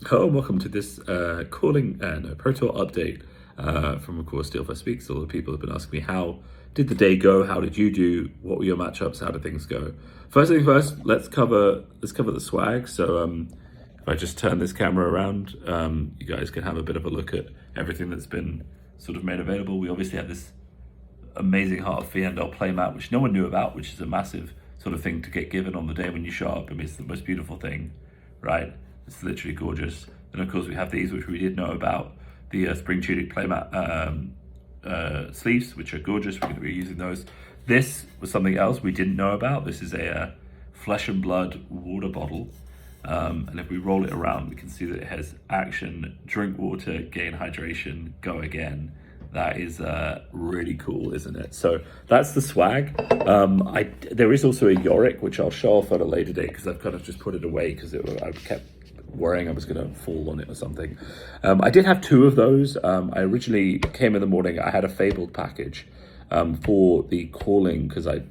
Hello and welcome to this calling and Pro Tour update from, of course, Steelfur Speaks. A lot of people have been asking me, how did the day go? How did you do? What were your matchups? How did things go? First thing first, let's cover the swag. So if I just turn this camera around, you guys can have a bit of a look at everything that's been sort of made available. We obviously had this amazing Heart of Fiendal playmat, which no one knew about, which is a massive sort of thing to get given on the day when you show up. I mean, it's the most beautiful thing, right? It's literally gorgeous. And of course we have these, which we did know about, the Spring Tunic playmat sleeves, which are gorgeous. We're going to be using those. This was something else we didn't know about. This is a flesh and blood water bottle. And if we roll it around, we can see that it has action, drink water, gain hydration, go again. That is really cool, isn't it? So that's the swag. There is also a Yorick, which I'll show off at a later date because I've kind of just put it away because I kept worrying I was going to fall on it or something. I did have two of those. I originally came in the morning. I had a Fabled package for the calling because I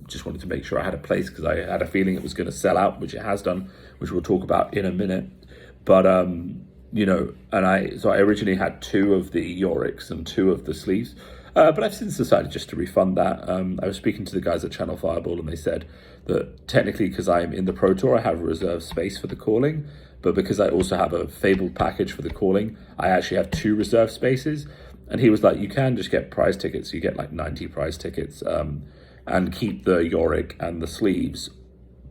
just wanted to make sure I had a place because I had a feeling it was going to sell out, which it has done, which we'll talk about in a minute. But I originally had two of the Yoricks and two of the sleeves, but I've since decided just to refund that. I was speaking to the guys at Channel Fireball and they said that technically, because I'm in the Pro Tour, I have a reserved space for the calling, but because I also have a Fabled package for the calling, I actually have two reserved spaces. And he was like, you can just get prize tickets. You get like 90 prize tickets and keep the Yorick and the sleeves,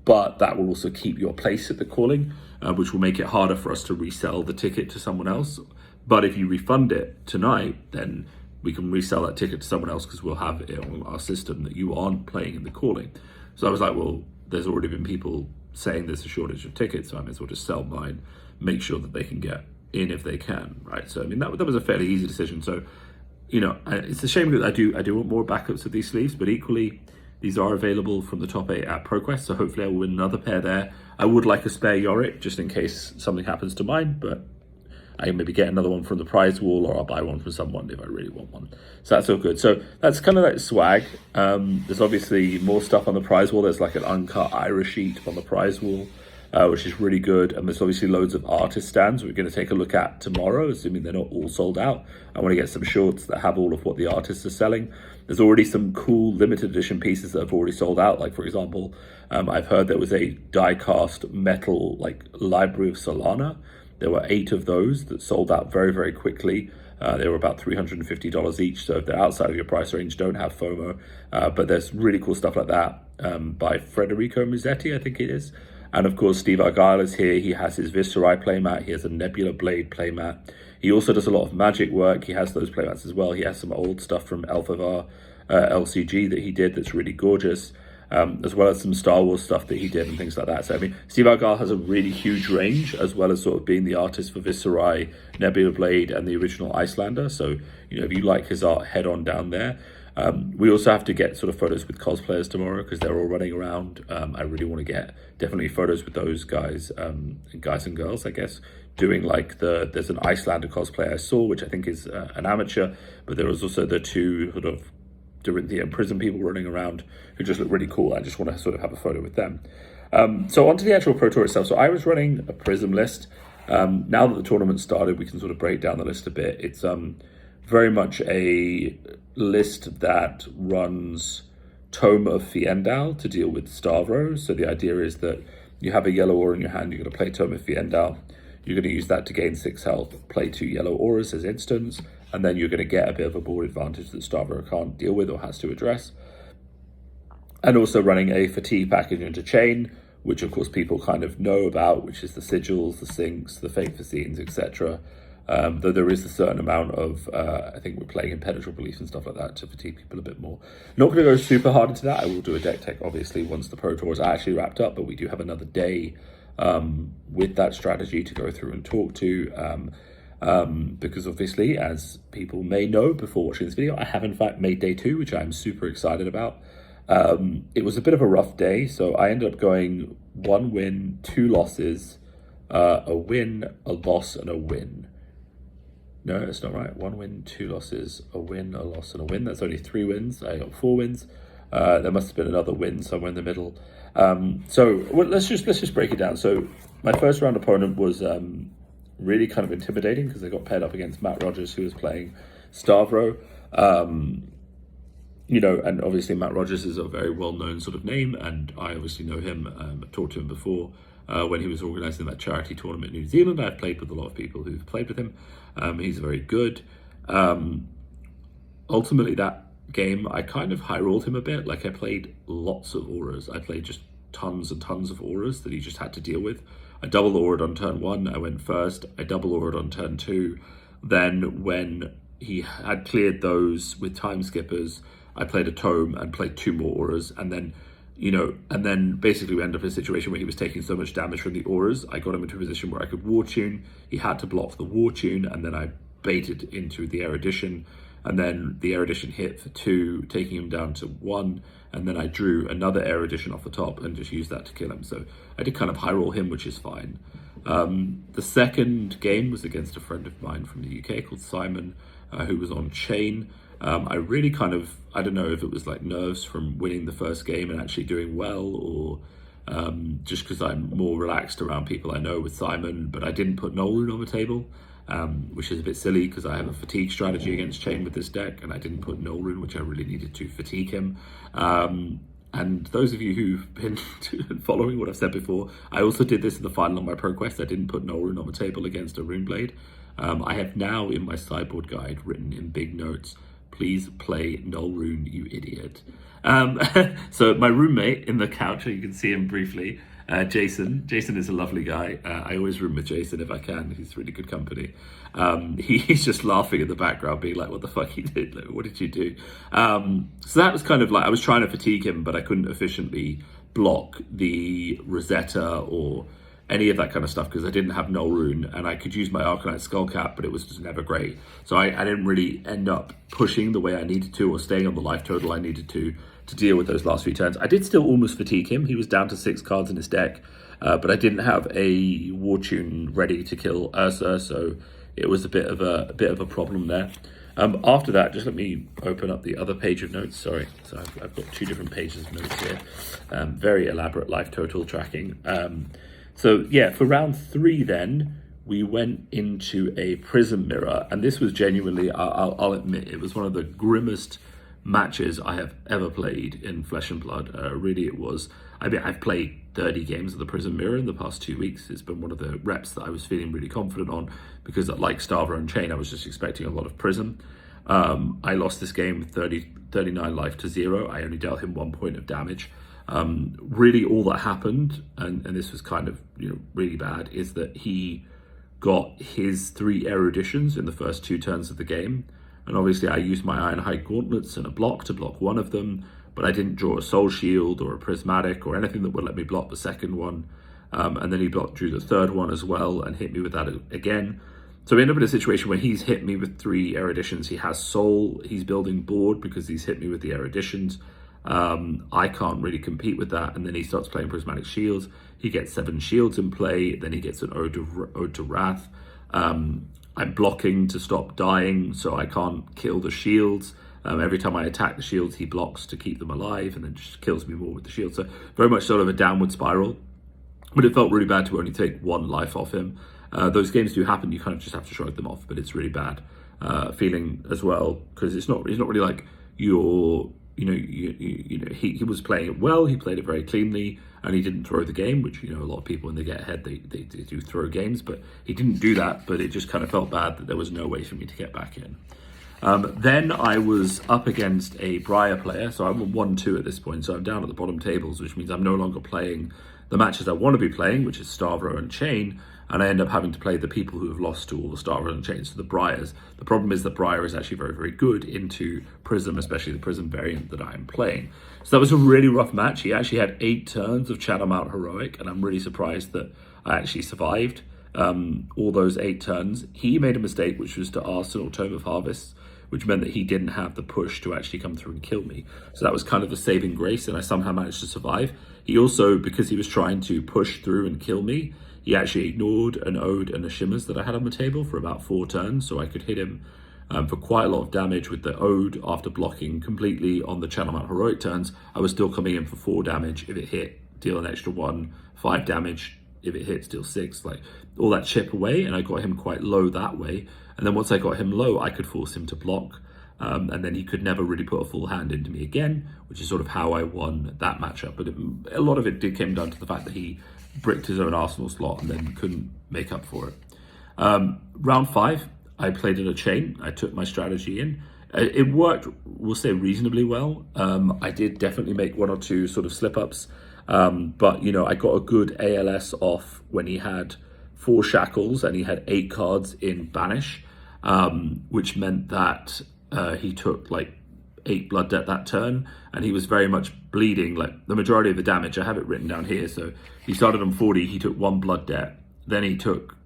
but that will also keep your place at the calling, which will make it harder for us to resell the ticket to someone else. But if you refund it tonight, then we can resell that ticket to someone else because we'll have it on our system that you aren't playing in the calling. So I was like, well, there's already been people saying there's a shortage of tickets, so I may as well just sell mine, make sure that they can get in if they can, right? So I mean, that was a fairly easy decision. So, it's a shame that I do want more backups of these sleeves, but equally, these are available from the top 8 at ProQuest, so hopefully I will win another pair there. I would like a spare Yorick, just in case something happens to mine, but I can maybe get another one from the prize wall, or I'll buy one from someone if I really want one. So that's all good. So that's kind of like swag. There's obviously more stuff on the prize wall. There's like an uncut Irish sheet on the prize wall, which is really good. And there's obviously loads of artist stands we're going to take a look at tomorrow, assuming they're not all sold out. I want to get some shorts that have all of what the artists are selling. There's already some cool limited edition pieces that have already sold out. Like, for example, I've heard there was a die-cast metal like Library of Solana. There were 8 of those that sold out very, very quickly. They were about $350 each. So if they're outside of your price range, don't have FOMO. But there's really cool stuff like that by Federico Musetti, I think it is. And of course, Steve Argyle is here. He has his Viscerai playmat. He has a Nebula Blade playmat. He also does a lot of magic work. He has those playmats as well. He has some old stuff from Elphaba LCG that he did that's really gorgeous, as well as some Star Wars stuff that he did and things like that. So, I mean, Steve Argyle has a really huge range, as well as sort of being the artist for Viscerai, Nebula Blade, and the original Icelander. So, if you like his art, head on down there. We also have to get sort of photos with cosplayers tomorrow because they're all running around. I really want to get definitely photos with those guys, guys and girls, I guess, doing like there's an Icelander cosplay I saw, which I think is an amateur, but there was also the two sort of Dorinthia and Prism people running around who just look really cool. I just want to sort of have a photo with them. So onto the actual Pro Tour itself. So I was running a Prism list. Now that the tournament started, we can sort of break down the list a bit. It's very much a list that runs Tome of Fiendal to deal with Stavro. So the idea is that you have a yellow aura in your hand, you're going to play Tome of Fiendal. You're going to use that to gain 6 health, play 2 yellow auras as instants, and then you're going to get a bit of a board advantage that Stavro can't deal with or has to address. And also running a fatigue package into chain, which of course people kind of know about, which is the sigils, the sinks, the fake fascines, etc. Though there is a certain amount of, I think we're playing impenetrable beliefs and stuff like that to fatigue people a bit more. Not going to go super hard into that. I will do a deck tech, obviously, once the Pro Tour is actually wrapped up, but we do have another day with that strategy to go through and talk to. Because obviously, as people may know before watching this video, I have in fact made day 2, which I'm super excited about. It was a bit of a rough day, so I ended up going 1 win, 2 losses, a win, a loss, and a win. No, it's not right. 1 win, 2 losses, a win, a loss, and a win. That's only 3 wins. I got 4 wins. There must have been another win somewhere in the middle. So let's just break it down. So My first round opponent was really kind of intimidating because I got paired up against Matt Rogers, who was playing Stavro. And obviously Matt Rogers is a very well-known sort of name, and I obviously know him. I've talked to him before when he was organising that charity tournament in New Zealand. I've played with a lot of people who've played with him. He's very good. Ultimately, that game, I kind of high-rolled him a bit. Like, I played lots of auras. I played just tons and tons of auras that he just had to deal with. I double aured on turn 1, I went first. I double aured on turn 2. Then when he had cleared those with time skippers, I played a tome and played 2 more auras, and then basically we ended up in a situation where he was taking so much damage from the auras. I got him into a position where I could war tune. He had to block the war tune, and then I baited into the erudition, and then the erudition hit for 2, taking him down to 1, and then I drew another erudition off the top and just used that to kill him. So I did kind of high roll him, which is fine. The second game was against a friend of mine from the UK called Simon, who was on Chain. I really kind of, I don't know if it was like nerves from winning the first game and actually doing well, or just because I'm more relaxed around people I know with Simon, but I didn't put Null Rune on the table, which is a bit silly because I have a fatigue strategy against Chain with this deck, and I didn't put Null Rune, which I really needed to fatigue him. And those of you who've been following what I've said before, I also did this in the final on my ProQuest. I didn't put Null Rune on the table against a Rune Blade. I have now in my sideboard guide written in big notes, please play Null Rune, you idiot. So my roommate in the couch, you can see him briefly, Jason. Jason is a lovely guy. I always room with Jason if I can. He's really good company. He's just laughing in the background, being like, what the fuck you did? Like, what did you do? So that was kind of like, I was trying to fatigue him, but I couldn't efficiently block the Rosetta or any of that kind of stuff because I didn't have Null Rune, and I could use my Arcanite Skullcap, but it was just never great. So I didn't really end up pushing the way I needed to, or staying on the life total I needed to deal with those last few turns. I did still almost fatigue him. He was down to 6 cards in his deck, but I didn't have a War Tune ready to kill Ursa, so it was a bit of a problem there. After that, just let me open up the other page of notes. Sorry, so I've got 2 different pages of notes here. Very elaborate life total tracking. So yeah, for round 3 then, we went into a Prism Mirror, and this was genuinely, I'll admit, it was one of the grimmest matches I have ever played in Flesh and Blood. Really it was. I mean, I've played 30 games of the Prism Mirror in the past 2 weeks. It's been one of the reps that I was feeling really confident on because like Stavro and Chain, I was just expecting a lot of Prism. I lost this game with 39 life to 0. I only dealt him 1 point of damage. Really all that happened, and this was kind of really bad, is that he got his 3 eruditions in the first 2 turns of the game, and obviously I used my Ironhide Gauntlets and a block to block one of them, but I didn't draw a Soul Shield or a Prismatic or anything that would let me block the second one, and then he drew the third one as well and hit me with that again. So we end up in a situation where he's hit me with 3 eruditions. He has Soul, he's building board because he's hit me with the eruditions. I can't really compete with that, and then he starts playing Prismatic Shields. He gets 7 shields in play, then he gets an Ode to Wrath. I'm blocking to stop dying, so I can't kill the shields. Every time I attack the shields, he blocks to keep them alive, and then just kills me more with the shield. So very much sort of a downward spiral, but it felt really bad to only take 1 life off him. Those games do happen, you kind of just have to shrug them off, but it's really bad feeling as well, because it's not really like you're, he was playing it well, he played it very cleanly, and he didn't throw the game, which, a lot of people when they get ahead, they do throw games, but he didn't do that, but it just kind of felt bad that there was no way for me to get back in. Then I was up against a Briar player, so I'm 1-2 at this point, so I'm down at the bottom tables, which means I'm no longer playing the matches I want to be playing, which is Stavro and Chain, and I end up having to play the people who have lost to all the Stavro and Chain, so the Briars. The problem is that Briar is actually very, very good into Prism, especially the Prism variant that I'm playing. So that was a really rough match. He actually had 8 turns of Channel Mount Heroic, and I'm really surprised that I actually survived all those 8 turns. He made a mistake, which was to Arsenal Tome of Harvests, which meant that he didn't have the push to actually come through and kill me. So that was kind of the saving grace, and I somehow managed to survive. He also, because he was trying to push through and kill me, he actually ignored an Ode and a Shimmers that I had on the table for about 4 turns, so I could hit him for quite a lot of damage with the Ode. After blocking completely on the Channel Mount Heroic turns, I was still coming in for 4 damage. If it hit, deal an extra 1, 5 damage, if it hits, deal 6, like all that chip away, and I got him quite low that way. And then once I got him low, I could force him to block, and then he could never really put a full hand into me again, which is sort of how I won that matchup. But a lot of it came down to the fact that he bricked his own arsenal slot and then couldn't make up for it. Round 5, I played in a chain. I took my strategy in. It worked, we'll say, reasonably well. I did definitely make 1 or 2 sort of slip-ups, but, you know, I got a good ALS off when he had 4 shackles and he had 8 cards in banish, which meant that he took like 8 blood debt that turn, and he was very much bleeding, like the majority of the damage. I have it written down here. So he started on 40, he took 1 blood debt, then he took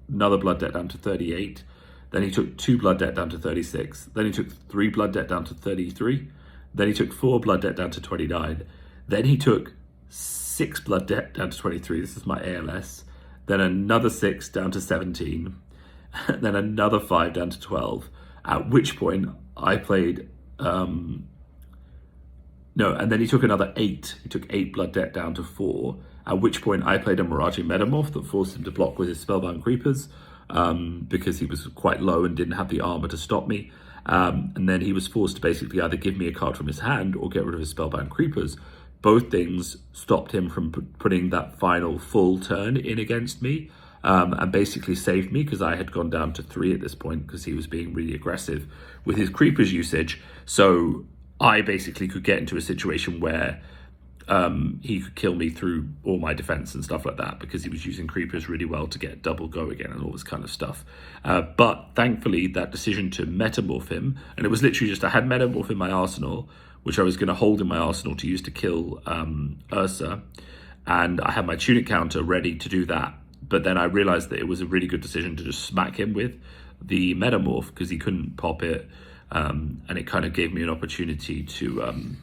another blood debt down to 38, then he took 2 blood debt down to 36, then he took 3 blood debt down to 33, then he took 4 blood debt down to 29, then he took 6 blood debt down to 23, this is my ALS, then another 6 down to 17, then another 5 down to 12, at which point I played, and then he took another 8, he took 8 blood debt down to 4, at which point I played a Mirage Metamorph that forced him to block with his Spellbound Creepers, because he was quite low and didn't have the armor to stop me. And then he was forced to basically either give me a card from his hand or get rid of his Spellbound Creepers. Both things stopped him from putting that final full turn in against me, and basically saved me because I had gone down to 3 at this point because he was being really aggressive with his Creepers usage. So I basically could get into a situation where he could kill me through all my defense and stuff like that because he was using Creepers really well to get double go again and all this kind of stuff. But thankfully, that decision to Metamorph him, and it was literally just I had Metamorph in my arsenal, which I was going to hold in my arsenal to use to kill Ursa, and I had my Tunic counter ready to do that. But then I realized that it was a really good decision to just smack him with the Metamorph because he couldn't pop it, and it kind of gave me an opportunity to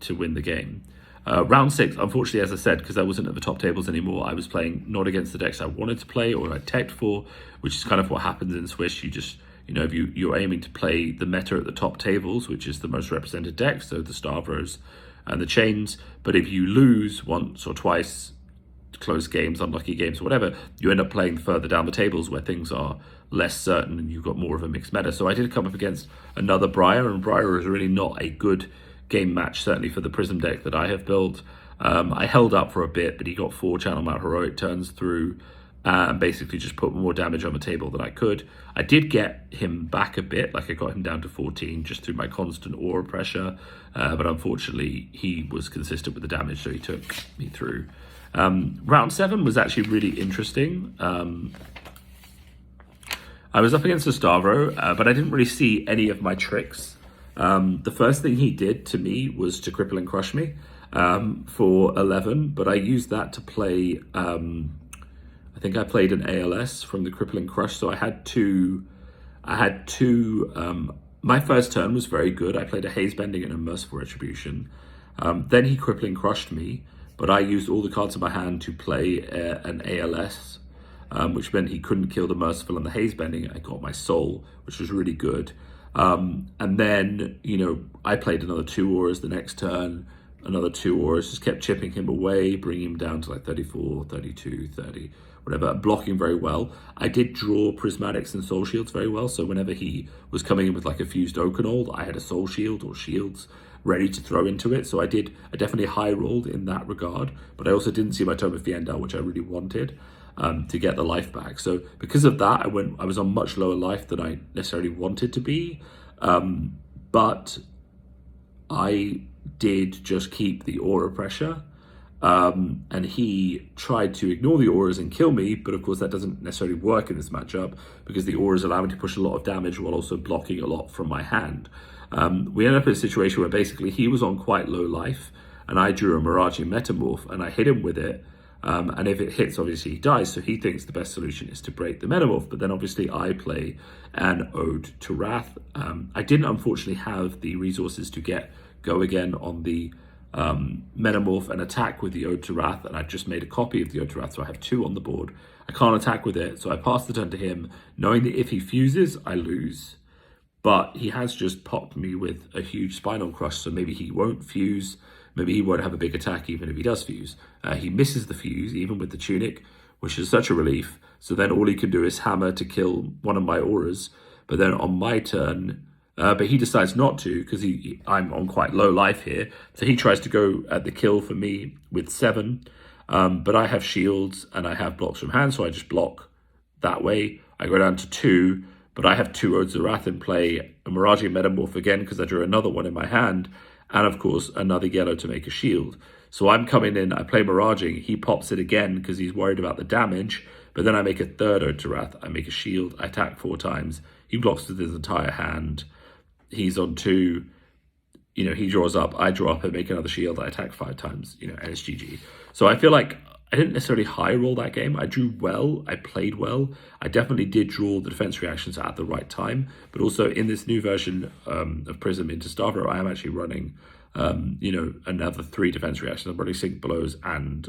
to win the game. Round 6, unfortunately, as I said, because I wasn't at the top tables anymore, I was playing not against the decks I wanted to play or I teched for, which is kind of what happens in Swish. You just, if you're aiming to play the meta at the top tables, which is the most represented decks, so the Starvers and the Chains, but if you lose once or twice, close games, unlucky games, or whatever, you end up playing further down the tables where things are less certain and you've got more of a mixed meta. So I did come up against another Briar, and Briar is really not a good game match, certainly for the Prism deck that I have built. I held up for a bit, but he got 4 Channel Mount Heroic turns through and basically just put more damage on the table than I could. I did get him back a bit, like I got him down to 14 just through my constant aura pressure, but unfortunately he was consistent with the damage, so he took me through. Round 7 was actually really interesting. I was up against a Stavro, but I didn't really see any of my tricks. The first thing he did to me was to cripple and crush me for 11, but I used that to play, I think I played an ALS from the cripple and crush, so I had two, my first turn was very good. I played a Haze Bending and a Merciful Retribution. Then he crippling crushed me, but I used all the cards in my hand to play an ALS, which meant he couldn't kill the Merciful and the Haze Bending. I got my Soul, which was really good. And then, I played another 2 auras the next turn, another 2 auras, just kept chipping him away, bringing him down to like 34, 32, 30, whatever, blocking very well. I did draw Prismatics and Soul Shields very well, so whenever he was coming in with like a fused Oakenhold, I had a Soul Shield or Shields ready to throw into it. So I definitely high rolled in that regard, but I also didn't see my Tome of Fiendal, which I really wanted to get the life back. So because of that, I was on much lower life than I necessarily wanted to be, but I did just keep the aura pressure, and he tried to ignore the auras and kill me, but of course that doesn't necessarily work in this matchup because the auras allow me to push a lot of damage while also blocking a lot from my hand. We ended up in a situation where basically he was on quite low life and I drew a Mirage Metamorph and I hit him with it, and if it hits, obviously he dies, so he thinks the best solution is to break the Metamorph, but then obviously I play an Ode to Wrath. I didn't unfortunately have the resources to go again on the Metamorph and attack with the Ode to Wrath, and I've just made a copy of the Ode to Wrath, so I have 2 on the board. I can't attack with it, so I pass the turn to him, knowing that if he fuses, I lose. But he has just popped me with a huge Spinal Crush, so maybe he won't fuse, maybe he won't have a big attack even if he does fuse. He misses the fuse, even with the tunic, which is such a relief. So then all he can do is hammer to kill one of my auras. But then on my turn, but he decides not to because I'm on quite low life here. So he tries to go at the kill for me with 7. But I have shields and I have blocks from hand, so I just block that way. I go down to 2, but I have 2 Odes of Wrath in play, a Mirage Metamorph again because I drew another one in my hand, and of course another yellow to make a shield. So I'm coming in, I play Miraging, he pops it again because he's worried about the damage, but then I make a 3rd Ode to Wrath, I make a shield, I attack 4 times, he blocks with his entire hand, he's on 2, he draws up, I draw up, I make another shield, I attack 5 times, and it's GG. So I feel like I didn't necessarily high roll that game. I drew well, I played well. I definitely did draw the defense reactions at the right time, but also in this new version of Prism into Starfire, I am actually running, another 3 defense reactions. I'm running Sync Blows and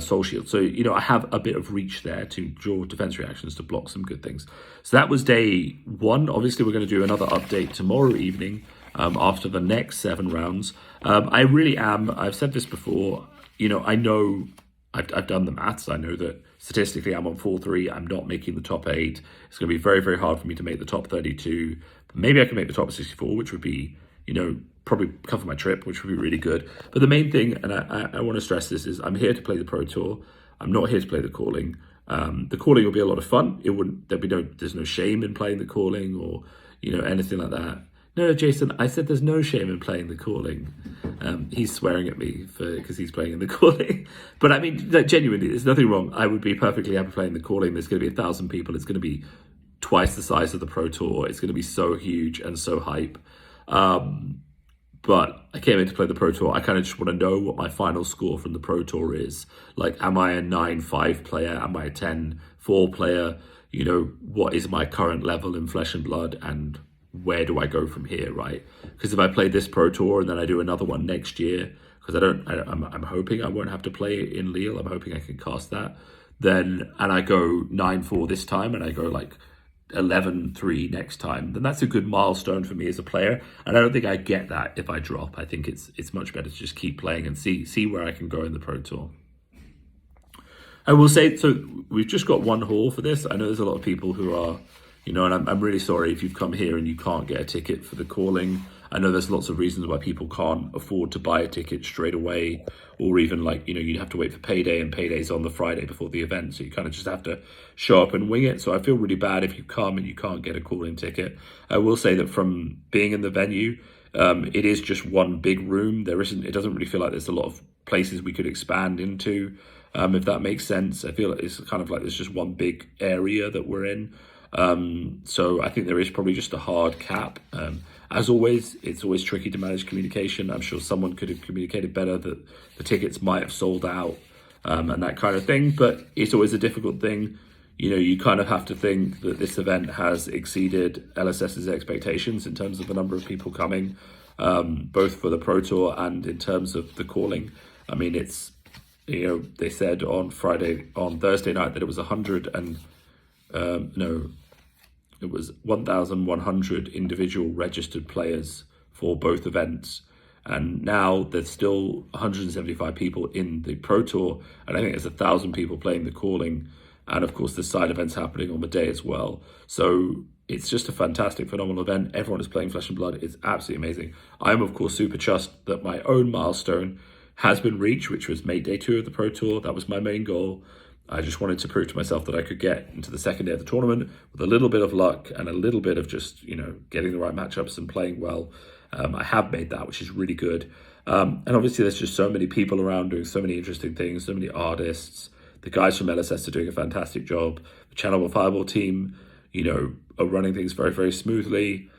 Soul Shield. So, I have a bit of reach there to draw defense reactions to block some good things. So that was day 1. Obviously, we're going to do another update tomorrow evening after the next 7 rounds. I really am, I've said this before, I know I've done the maths. I know that statistically I'm on 4-3. I'm not making the top 8. It's going to be very, very hard for me to make the top 32. But maybe I can make the top 64, which would be, probably cover my trip, which would be really good. But the main thing, and I want to stress this, is I'm here to play the Pro Tour. I'm not here to play the calling. The calling will be a lot of fun. There's no shame in playing the calling or, anything like that. No, Jason, I said there's no shame in playing the calling. He's swearing at me because he's playing in the calling. But I mean, genuinely, there's nothing wrong. I would be perfectly happy playing the calling. There's going to be 1,000 people. It's going to be twice the size of the Pro Tour. It's going to be so huge and so hype. But I came in to play the Pro Tour. I kind of just want to know what my final score from the Pro Tour is. Like, am I a 9-5 player? Am I a 10-4 player? What is my current level in Flesh and Blood, and where do I go from here, right? Because if I play this Pro Tour and then I do another one next year, because I'm hoping I won't have to play in Lille. I'm hoping I can cast that. And I go 9-4 this time, and I go like 11-3 next time, then that's a good milestone for me as a player. And I don't think I get that if I drop. I think it's much better to just keep playing and see where I can go in the Pro Tour. I will say, so we've just got 1 haul for this. I know there's a lot of people who are, and I'm really sorry if you've come here and you can't get a ticket for the calling. I know there's lots of reasons why people can't afford to buy a ticket straight away, or even you'd have to wait for payday, and payday's on the Friday before the event. So you kind of just have to show up and wing it. So I feel really bad if you come and you can't get a calling ticket. I will say that from being in the venue, it is just one big room. It doesn't really feel like there's a lot of places we could expand into, if that makes sense. I feel like it's kind of like there's just one big area that we're in. So I think there is probably just a hard cap. As always, it's always tricky to manage communication. I'm sure someone could have communicated better that the tickets might have sold out, and that kind of thing, but it's always a difficult thing. You kind of have to think that this event has exceeded LSS's expectations in terms of the number of people coming, both for the Pro Tour and in terms of the calling. I mean, it's, they said on Thursday night that it was 1,100 individual registered players for both events. And now there's still 175 people in the Pro Tour. And I think there's 1,000 people playing the calling. And of course, there's side events happening on the day as well. So it's just a fantastic, phenomenal event. Everyone is playing Flesh and Blood. It's absolutely amazing. I'm, of course, super chuffed that my own milestone has been reached, which was Mate Day 2 of the Pro Tour. That was my main goal. I just wanted to prove to myself that I could get into the second day of the tournament with a little bit of luck and a little bit of just, getting the right matchups and playing well. I have made that, which is really good. And obviously there's just so many people around doing so many interesting things, so many artists. The guys from LSS are doing a fantastic job. The Channel 1 Fireball team, are running things very, very smoothly.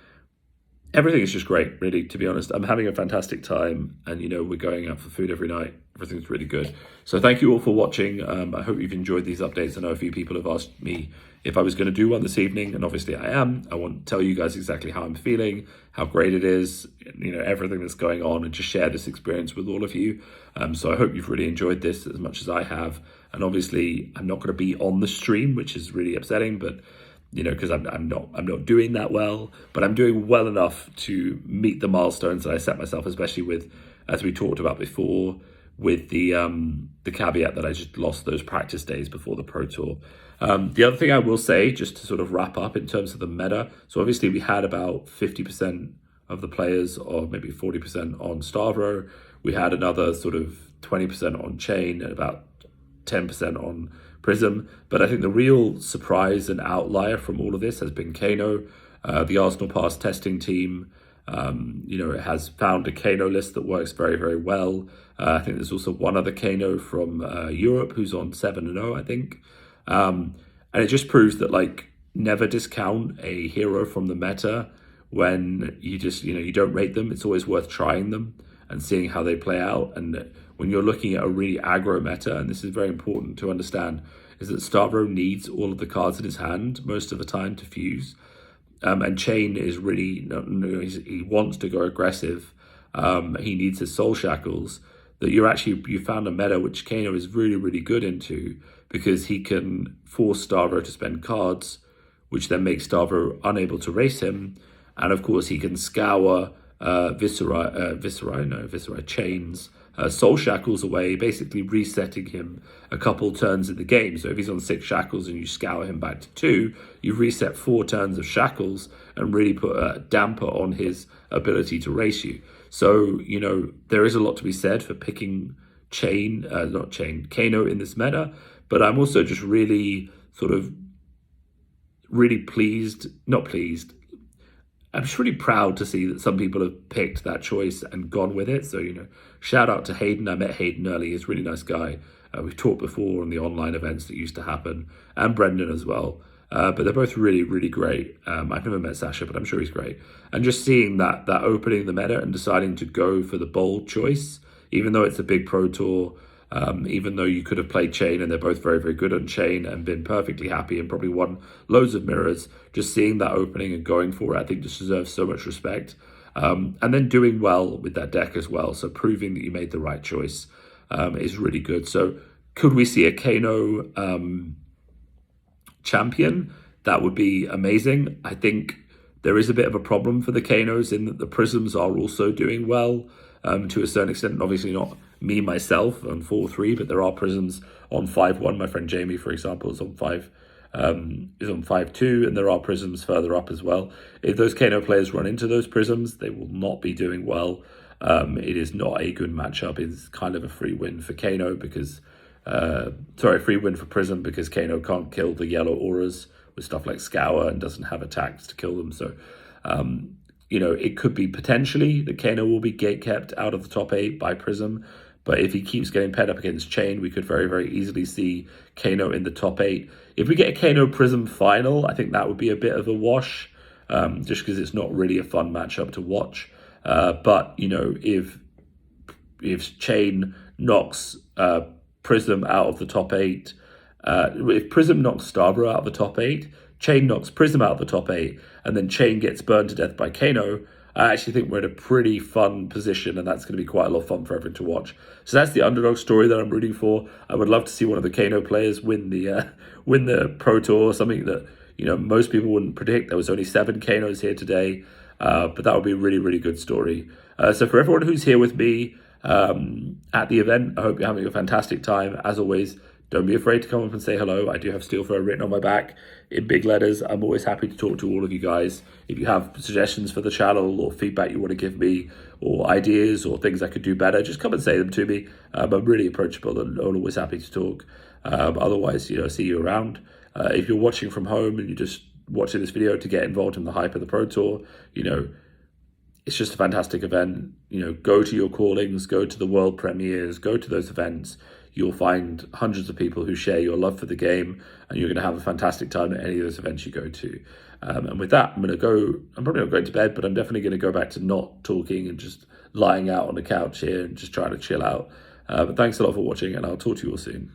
Everything is just great, really, to be honest. I'm having a fantastic time, and, we're going out for food every night. Everything's really good. So thank you all for watching. I hope you've enjoyed these updates. I know a few people have asked me if I was going to do one this evening, and obviously I am. I want to tell you guys exactly how I'm feeling, how great it is, everything that's going on, and just share this experience with all of you. So I hope you've really enjoyed this as much as I have. And obviously, I'm not going to be on the stream, which is really upsetting, but because I'm not doing that well, but I'm doing well enough to meet the milestones that I set myself, especially with, as we talked about before, with the caveat that I just lost those practice days before the Pro Tour. The other thing I will say, just to sort of wrap up in terms of the meta, so obviously we had about 50% of the players, or maybe 40% on Stavro. We had another sort of 20% on Chain and about 10% on Prism. But I think the real surprise and outlier from all of this has been Kano. The Arsenal Pass testing team, it has found a Kano list that works very, very well. I think there's also one other Kano from Europe who's on 7-0, I think. And it just proves that, like, never discount a hero from the meta when you just, you don't rate them. It's always worth trying them and seeing how they play out. And when you're looking at a really aggro meta, and this is very important to understand, is that Stavro needs all of the cards in his hand most of the time to fuse. And Chain is really, he wants to go aggressive. He needs his Soul Shackles. That you found a meta which Kano is really, really good into, because he can force Stavro to spend cards, which then makes Stavro unable to race him. And of course, he can scour Chain's Soul Shackles away, basically resetting him a couple turns in the game. So if he's on 6 Shackles and you scour him back to 2, you've reset 4 turns of Shackles and really put a damper on his ability to race you. So, there is a lot to be said for picking Kano in this meta, but I'm also just really I'm just really proud to see that some people have picked that choice and gone with it. So, shout out to Hayden. I met Hayden early. He's a really nice guy. We've talked before on the online events that used to happen, and Brendan as well. But they're both really, really great. I've never met Sasha, but I'm sure he's great. And just seeing that opening the meta and deciding to go for the bold choice, even though it's a big Pro Tour, even though you could have played Chain, and they're both very, very good on Chain and been perfectly happy and probably won loads of mirrors, just seeing that opening and going for it, I think just deserves so much respect. And then doing well with that deck as well. So proving that you made the right choice is really good. So could we see a Kano champion? That would be amazing. I think there is a bit of a problem for the Kanos in that the Prisms are also doing well to a certain extent. Obviously not me myself on 4-3, but there are Prisms on 5-1. My friend Jamie, for example, is on 5-2, and there are Prisms further up as well. If those Kano players run into those Prisms, they will not be doing well. It is not a good matchup. It's kind of a free win for Kano because free win for Prism, because Kano can't kill the yellow auras with stuff like Scour and doesn't have attacks to kill them. So, it could be potentially that Kano will be gate-kept out of the top 8 by Prism. But if he keeps getting paired up against Chain, we could very, very easily see Kano in the top 8. If we get a Kano Prism final, I think that would be a bit of a wash, just because it's not really a fun matchup to watch. But, if Chain knocks Prism out of the top 8, if Prism knocks Stavro out of the top 8, Chain knocks Prism out of the top 8, and then Chain gets burned to death by Kano, I actually think we're in a pretty fun position, and that's going to be quite a lot of fun for everyone to watch. So that's the underdog story that I'm rooting for. I would love to see one of the Kano players win the Pro Tour, something that most people wouldn't predict. There was only 7 Kanos here today, but that would be a really, really good story. So for everyone who's here with me at the event, I hope you're having a fantastic time. As always, don't be afraid to come up and say hello. I do have Steelfur written on my back in big letters. I'm always happy to talk to all of you guys. If you have suggestions for the channel or feedback you want to give me, or ideas or things I could do better, just come and say them to me. I'm really approachable and always happy to talk. Otherwise, see you around. If you're watching from home and you're just watching this video to get involved in the hype of the Pro Tour, it's just a fantastic event. Go to your callings, go to the world premieres, go to those events. You'll find hundreds of people who share your love for the game, and you're going to have a fantastic time at any of those events you go to. And with that, I'm probably not going to bed, but I'm definitely going to go back to not talking and just lying out on the couch here and just trying to chill out. But thanks a lot for watching, and I'll talk to you all soon.